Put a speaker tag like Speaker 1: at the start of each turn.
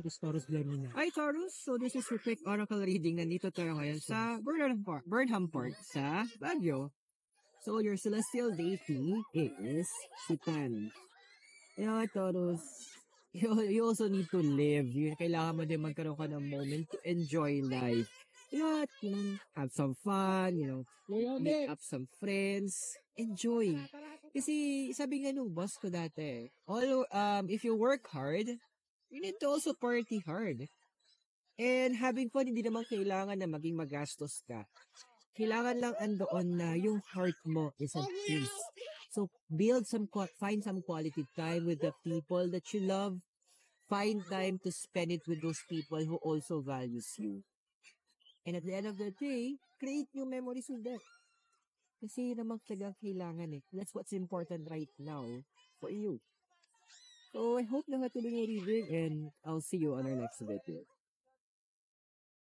Speaker 1: Taurus Gemini.
Speaker 2: Hi Taurus, so this is your quick oracle reading. Nandito tayo ngayon sa Burnham Port sa Baguio. So your celestial deity is si Tan. You know what, Taurus? You also need to live. Kailangan mo din magkaroon ka ng moment to enjoy life. You know what? Have some fun, meet up some friends. Enjoy. Kasi sabi nga nung boss ko dati, if you work hard, you need to also party hard. And having fun, hindi naman kailangan na maging magastos ka. Kailangan lang andoon na yung heart mo is at peace. So, find some quality time with the people that you love. Find time to spend it with those people who also values you. And at the end of the day, create new memories with them. Kasi yun naman talagang kailangan eh. That's what's important right now for you. So, I hope na matuloy yung reading and I'll see you on our next video.